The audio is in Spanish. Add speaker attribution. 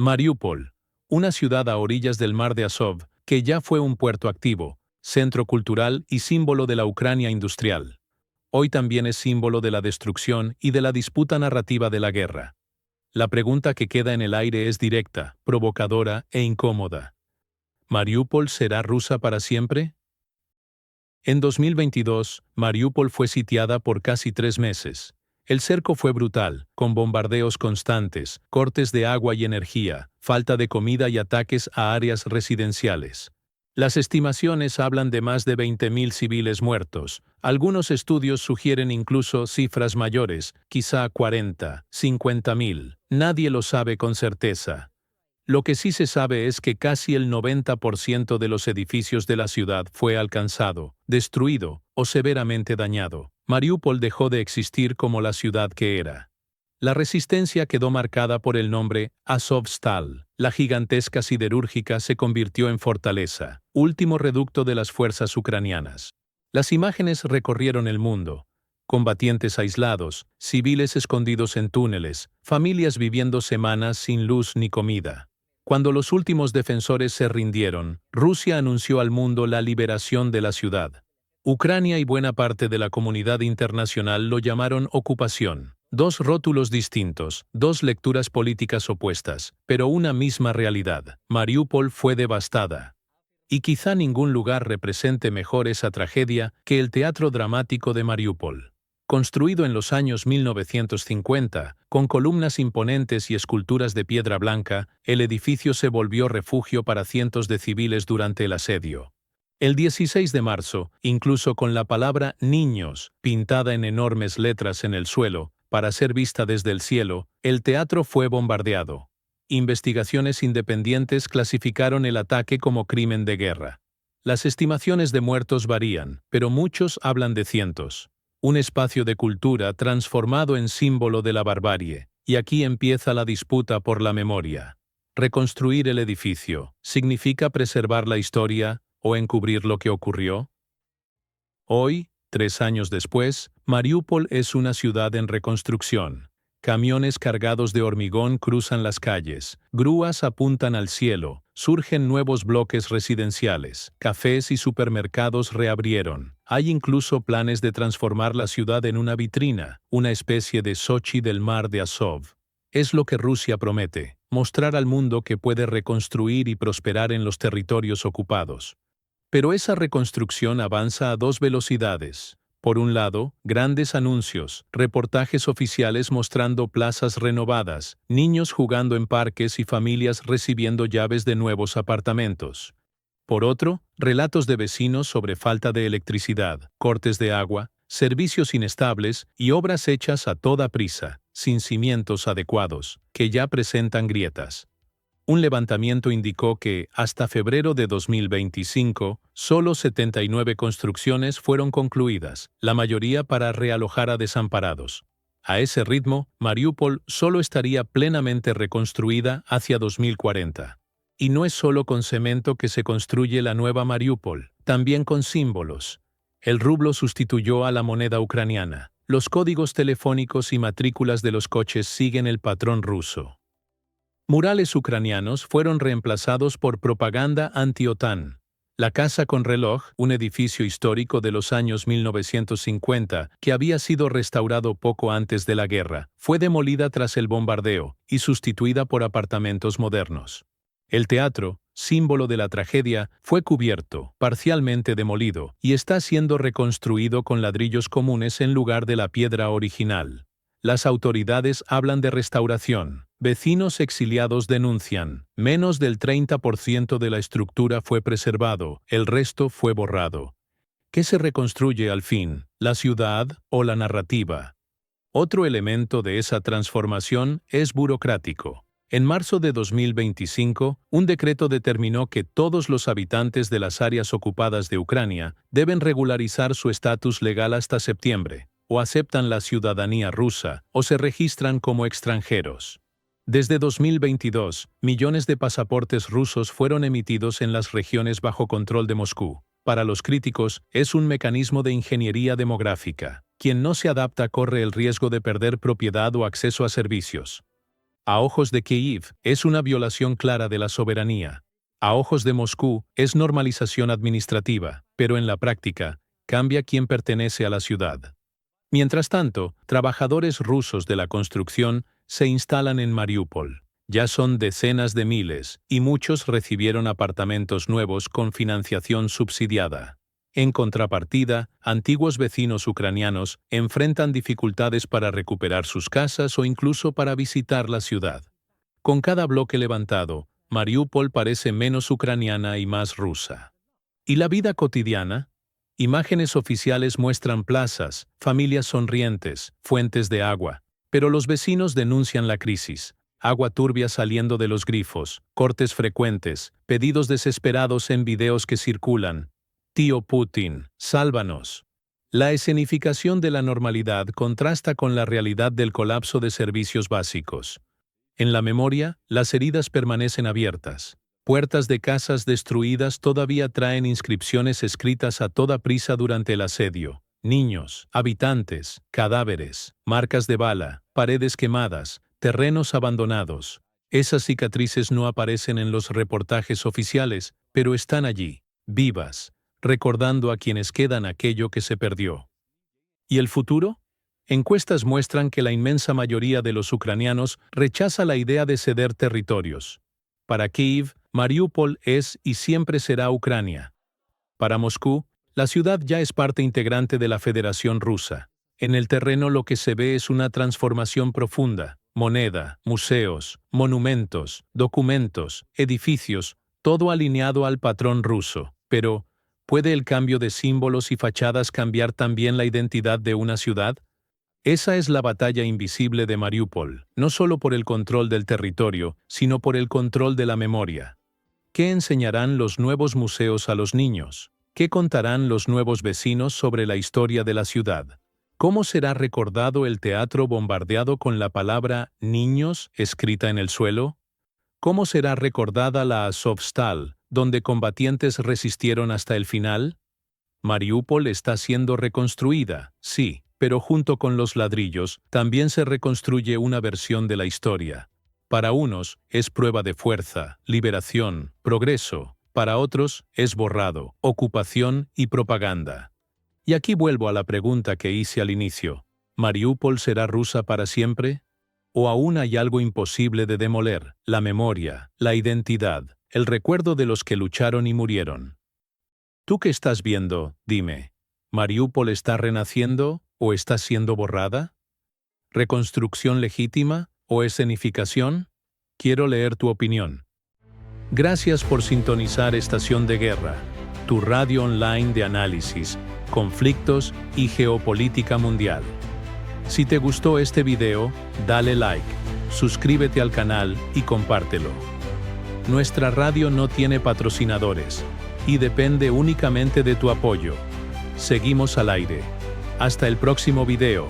Speaker 1: Mariúpol, una ciudad a orillas del mar de Azov, que ya fue un puerto activo, centro cultural y símbolo de la Ucrania industrial. Hoy también es símbolo de la destrucción y de la disputa narrativa de la guerra. La pregunta que queda en el aire es directa, provocadora e incómoda. ¿Mariúpol será rusa para siempre? En 2022, Mariúpol fue sitiada por casi 3 meses. El cerco fue brutal, con bombardeos constantes, cortes de agua y energía, falta de comida y ataques a áreas residenciales. Las estimaciones hablan de más de 20.000 civiles muertos. Algunos estudios sugieren incluso cifras mayores, quizá 40, 50.000. Nadie lo sabe con certeza. Lo que sí se sabe es que casi el 90% de los edificios de la ciudad fue alcanzado, destruido o severamente dañado. Mariúpol dejó de existir como la ciudad que era. La resistencia quedó marcada por el nombre Azovstal. La gigantesca siderúrgica se convirtió en fortaleza, último reducto de las fuerzas ucranianas. Las imágenes recorrieron el mundo. Combatientes aislados, civiles escondidos en túneles, familias viviendo semanas sin luz ni comida. Cuando los últimos defensores se rindieron, Rusia anunció al mundo la liberación de la ciudad. Ucrania y buena parte de la comunidad internacional lo llamaron ocupación. Dos rótulos distintos, dos lecturas políticas opuestas, pero una misma realidad. Mariúpol fue devastada. Y quizá ningún lugar represente mejor esa tragedia que el Teatro Dramático de Mariúpol. Construido en los años 1950, con columnas imponentes y esculturas de piedra blanca, el edificio se volvió refugio para cientos de civiles durante el asedio. El 16 de marzo, incluso con la palabra niños pintada en enormes letras en el suelo, para ser vista desde el cielo, el teatro fue bombardeado. Investigaciones independientes clasificaron el ataque como crimen de guerra. Las estimaciones de muertos varían, pero muchos hablan de cientos. Un espacio de cultura transformado en símbolo de la barbarie, y aquí empieza la disputa por la memoria. ¿Reconstruir el edificio significa preservar la historia o encubrir lo que ocurrió? Hoy, 3 años después, Mariúpol es una ciudad en reconstrucción. Camiones cargados de hormigón cruzan las calles, grúas apuntan al cielo, surgen nuevos bloques residenciales, cafés y supermercados reabrieron. Hay incluso planes de transformar la ciudad en una vitrina, una especie de Sochi del mar de Azov. Es lo que Rusia promete, mostrar al mundo que puede reconstruir y prosperar en los territorios ocupados. Pero esa reconstrucción avanza a 2 velocidades. Por un lado, grandes anuncios, reportajes oficiales mostrando plazas renovadas, niños jugando en parques y familias recibiendo llaves de nuevos apartamentos. Por otro, relatos de vecinos sobre falta de electricidad, cortes de agua, servicios inestables y obras hechas a toda prisa, sin cimientos adecuados, que ya presentan grietas. Un levantamiento indicó que, hasta febrero de 2025, solo 79 construcciones fueron concluidas, la mayoría para realojar a desamparados. A ese ritmo, Mariúpol solo estaría plenamente reconstruida hacia 2040. Y no es solo con cemento que se construye la nueva Mariúpol, también con símbolos. El rublo sustituyó a la moneda ucraniana. Los códigos telefónicos y matrículas de los coches siguen el patrón ruso. Murales ucranianos fueron reemplazados por propaganda anti-OTAN. La Casa con Reloj, un edificio histórico de los años 1950 que había sido restaurado poco antes de la guerra, fue demolida tras el bombardeo y sustituida por apartamentos modernos. El teatro, símbolo de la tragedia, fue cubierto, parcialmente demolido, y está siendo reconstruido con ladrillos comunes en lugar de la piedra original. Las autoridades hablan de restauración. Vecinos exiliados denuncian, menos del 30% de la estructura fue preservado, el resto fue borrado. ¿Qué se reconstruye al fin, la ciudad o la narrativa? Otro elemento de esa transformación es burocrático. En marzo de 2025, un decreto determinó que todos los habitantes de las áreas ocupadas de Ucrania deben regularizar su estatus legal hasta septiembre, o aceptan la ciudadanía rusa, o se registran como extranjeros. Desde 2022, millones de pasaportes rusos fueron emitidos en las regiones bajo control de Moscú. Para los críticos, es un mecanismo de ingeniería demográfica. Quien no se adapta corre el riesgo de perder propiedad o acceso a servicios. A ojos de Kiev, es una violación clara de la soberanía. A ojos de Moscú, es normalización administrativa, pero en la práctica, cambia quién pertenece a la ciudad. Mientras tanto, trabajadores rusos de la construcción se instalan en Mariupol. Ya son decenas de miles, y muchos recibieron apartamentos nuevos con financiación subsidiada. En contrapartida, antiguos vecinos ucranianos enfrentan dificultades para recuperar sus casas o incluso para visitar la ciudad. Con cada bloque levantado, Mariupol parece menos ucraniana y más rusa. ¿Y la vida cotidiana? Imágenes oficiales muestran plazas, familias sonrientes, fuentes de agua, pero los vecinos denuncian la crisis. Agua turbia saliendo de los grifos, cortes frecuentes, pedidos desesperados en videos que circulan. Tío Putin, sálvanos. La escenificación de la normalidad contrasta con la realidad del colapso de servicios básicos. En la memoria, las heridas permanecen abiertas. Puertas de casas destruidas todavía traen inscripciones escritas a toda prisa durante el asedio. Niños, habitantes, cadáveres, marcas de bala, paredes quemadas, terrenos abandonados. Esas cicatrices no aparecen en los reportajes oficiales, pero están allí, vivas, recordando a quienes quedan aquello que se perdió. ¿Y el futuro? Encuestas muestran que la inmensa mayoría de los ucranianos rechaza la idea de ceder territorios. Para Kiev, Mariupol es y siempre será Ucrania. Para Moscú, la ciudad ya es parte integrante de la Federación Rusa. En el terreno lo que se ve es una transformación profunda. Moneda, museos, monumentos, documentos, edificios, todo alineado al patrón ruso. Pero, ¿puede el cambio de símbolos y fachadas cambiar también la identidad de una ciudad? Esa es la batalla invisible de Mariupol, no solo por el control del territorio, sino por el control de la memoria. ¿Qué enseñarán los nuevos museos a los niños? ¿Qué contarán los nuevos vecinos sobre la historia de la ciudad? ¿Cómo será recordado el teatro bombardeado con la palabra «niños» escrita en el suelo? ¿Cómo será recordada la Azovstal, donde combatientes resistieron hasta el final? Mariupol está siendo reconstruida, sí, pero junto con los ladrillos también se reconstruye una versión de la historia. Para unos es prueba de fuerza, liberación, progreso. Para otros es borrado, ocupación y propaganda. Y aquí vuelvo a la pregunta que hice al inicio. ¿Mariupol será rusa para siempre? ¿O aún hay algo imposible de demoler? La memoria, la identidad, el recuerdo de los que lucharon y murieron. ¿Tú qué estás viendo? Dime. ¿Mariupol está renaciendo o está siendo borrada? ¿Reconstrucción legítima o escenificación? Quiero leer tu opinión. Gracias por sintonizar Estación de Guerra, tu radio online de análisis, conflictos y geopolítica mundial. Si te gustó este video, dale like, suscríbete al canal y compártelo. Nuestra radio no tiene patrocinadores y depende únicamente de tu apoyo. Seguimos al aire. Hasta el próximo video.